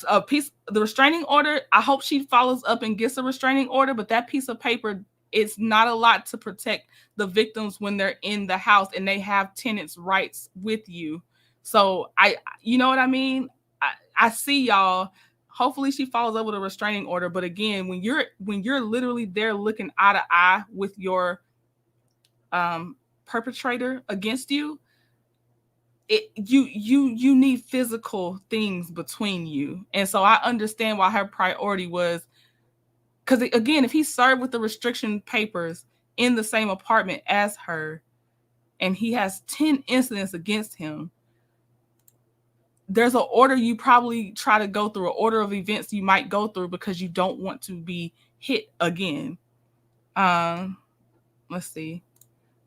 a piece, the restraining order, I hope she follows up and gets a restraining order, but that piece of paper, it's not a lot to protect the victims when they're in the house and they have tenants' rights with you. So you know what I mean? I see y'all. Hopefully she follows up with a restraining order. But again, when you're literally there looking eye to eye with your perpetrator against you, you need physical things between you. And so I understand why her priority was, because again, if he served with the restriction papers in the same apartment as her and he has 10 incidents against him, there's an order you probably try to go through, an order of events you might go through because you don't want to be hit again. Let's see.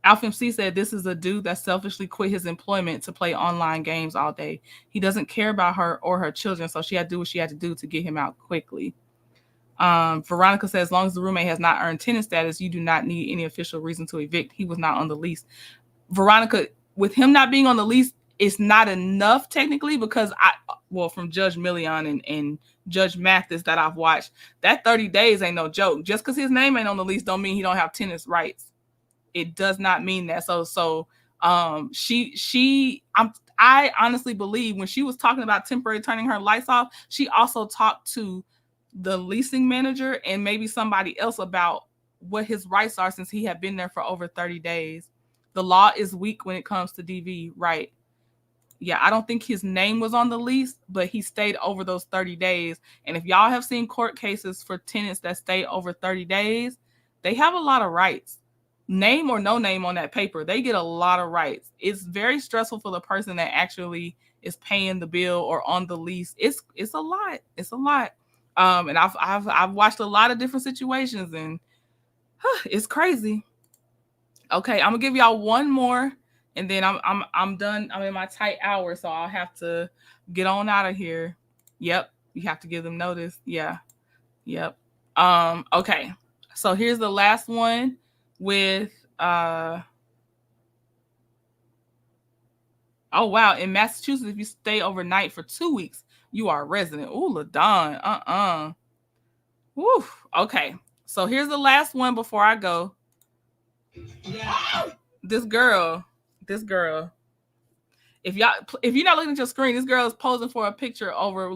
Alpha MC said, this is a dude that selfishly quit his employment to play online games all day. He doesn't care about her or her children, so she had to do what she had to do to get him out quickly. Veronica says, as long as the roommate has not earned tenant status, you do not need any official reason to evict. He was not on the lease. Veronica, with him not being on the lease, it's not enough technically, because from Judge Million and Judge Mathis that I've watched, that 30 days ain't no joke. Just because his name ain't on the lease don't mean he don't have tenants' rights. It does not mean that. I honestly believe when she was talking about temporary turning her lights off, she also talked to the leasing manager and maybe somebody else about what his rights are, since he had been there for over 30 days. The law is weak when it comes to DV, right? Yeah, I don't think his name was on the lease, but he stayed over those 30 days. And if y'all have seen court cases for tenants that stay over 30 days, they have a lot of rights. Name or no name on that paper, they get a lot of rights. It's very stressful for the person that actually is paying the bill or on the lease. It's a lot. It's a lot. And I've watched a lot of different situations, and it's crazy. Okay, I'm gonna give y'all one more, and then I'm done. I'm in my tight hour, so I'll have to get on out of here. Yep, you have to give them notice. Yeah, yep. Okay, so here's the last one with oh wow, in Massachusetts, if you stay overnight for 2 weeks, you are a resident. Ooh, LaDon. Woo. Okay, so here's the last one before I go. Yeah. This girl. If you're not looking at your screen, this girl is posing for a picture over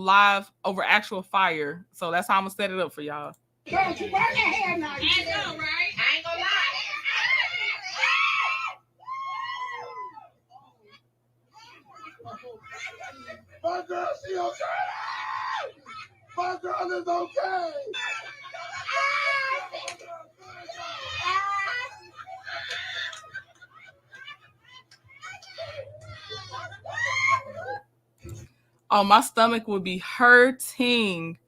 actual fire. So that's how I'm gonna set it up for y'all. Girl, you burn your hair now. I know, right? I ain't gonna lie. My girl, she okay. My girl is okay. Oh, my stomach would be hurting.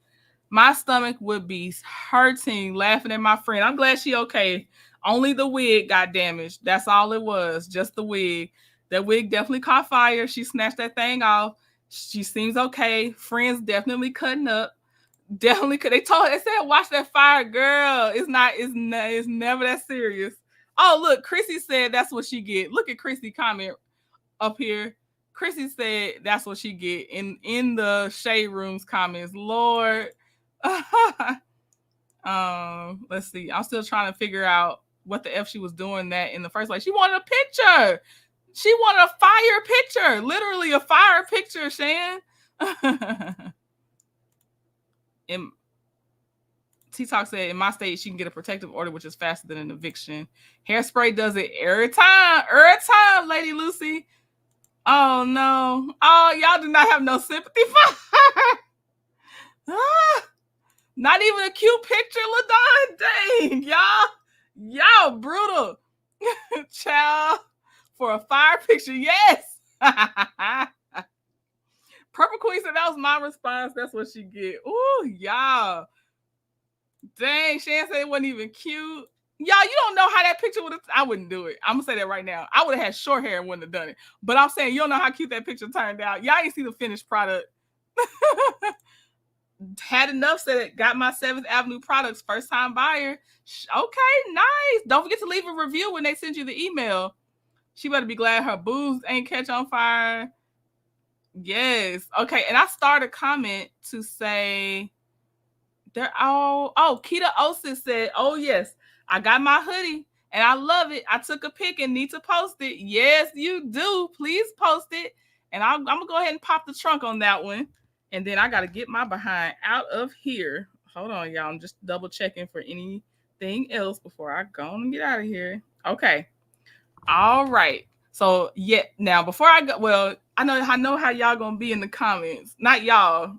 My stomach would be hurting laughing at my friend. I'm glad she okay. Only the wig got damaged. That's all it was. Just the wig. That wig definitely caught fire. She snatched that thing off. She seems okay. Friends definitely cutting up. Definitely could. They said, watch that fire, girl. It's never that serious. Oh, look, Chrissy said that's what she get. Look at Chrissy comment up here. Chrissy said that's what she get in the Shade Room's comments. Lord. Let's see. I'm still trying to figure out what the F she was doing that in the first place. She wanted a picture. She wanted a fire picture. Literally a fire picture, Shan. T-Talk said, in my state, she can get a protective order, which is faster than an eviction. Hairspray does it every time. Every time, Lady Lucy. Oh, no. Oh, y'all do not have no sympathy for her. Not even a cute picture, LaDon. Dang, y'all brutal. Child, for a fire picture, yes. Purple Queen said that was my response. That's what she get. Ooh, y'all. Dang, Shan said it wasn't even cute. Y'all, you don't know how that picture would have. I wouldn't do it. I'm gonna say that right now. I would have had short hair and wouldn't have done it. But I'm saying you don't know how cute that picture turned out. Y'all ain't see the finished product. Had enough, said it. Got my 7th Avenue products. First time buyer. Okay, nice. Don't forget to leave a review when they send you the email. She better be glad her boobs ain't catch on fire. Yes. Okay. And I started a comment to say they're all. Oh, Kita Osis said, "Oh yes, I got my hoodie and I love it. I took a pic and need to post it. Yes, you do. Please post it. And I'm gonna go ahead and pop the trunk on that one. And then I gotta get my behind out of here. Hold on, y'all. I'm just double checking for anything else before I go and get out of here. Okay. All right. So yeah, now before I go, well, I know how y'all gonna be in the comments. Not y'all,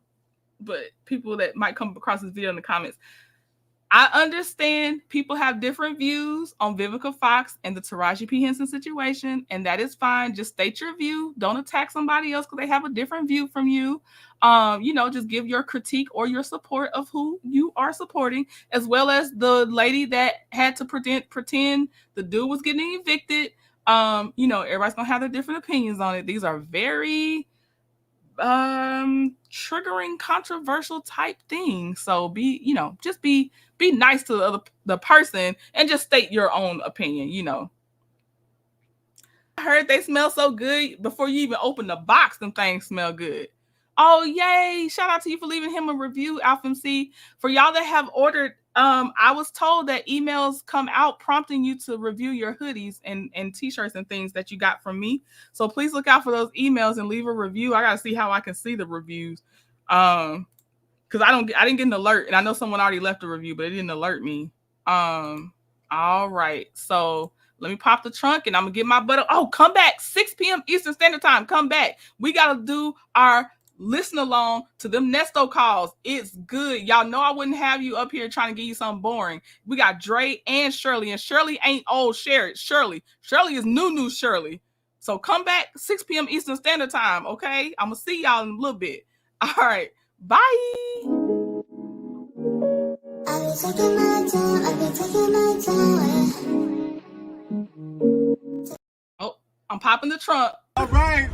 but people that might come across this video in the comments. I understand people have different views on Vivica Fox and the Taraji P. Henson situation, and that is fine. Just state your view. Don't attack somebody else because they have a different view from you. Just give your critique or your support of who you are supporting, as well as the lady that had to pretend the dude was getting evicted. Everybody's gonna have their different opinions on it. These are very triggering, controversial type things. So be nice to the person and just state your own opinion. I heard they smell so good before you even open the box. Them things smell good. Oh yay, shout out to you for leaving him a review, Alpha MC. For y'all that have ordered, I was told that emails come out prompting you to review your hoodies and t-shirts and things that you got from me. So please look out for those emails and leave a review. I gotta see how I can see the reviews. Because I didn't get an alert, and I know someone already left a review, but it didn't alert me. All right. So let me pop the trunk and I'm gonna get my butt up. Oh, come back 6 p.m. Eastern Standard Time. Come back. We gotta do our listen along to them Nesto calls. It's good. Y'all know I wouldn't have you up here trying to give you something boring. We got Dre and Shirley ain't old Shirley. Shirley is new Shirley. So come back 6 p.m. Eastern Standard Time, okay? I'm gonna see y'all in a little bit. All right, bye. I'll be taking my time. Oh, I'm popping the trunk. All right,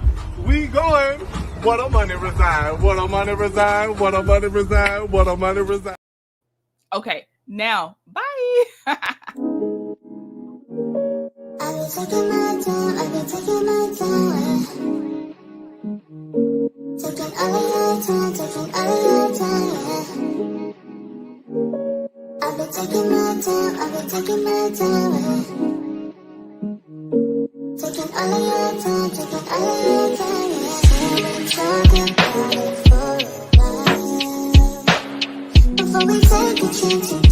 we going. What a money reside. What a money reside. What a money reside. What a money reside. Okay, now, bye. I'll be taking my time. Taking all of your time, yeah. I'll be taking my time, yeah. Taking all of your time, yeah. Talk about it for a while before we take a chance.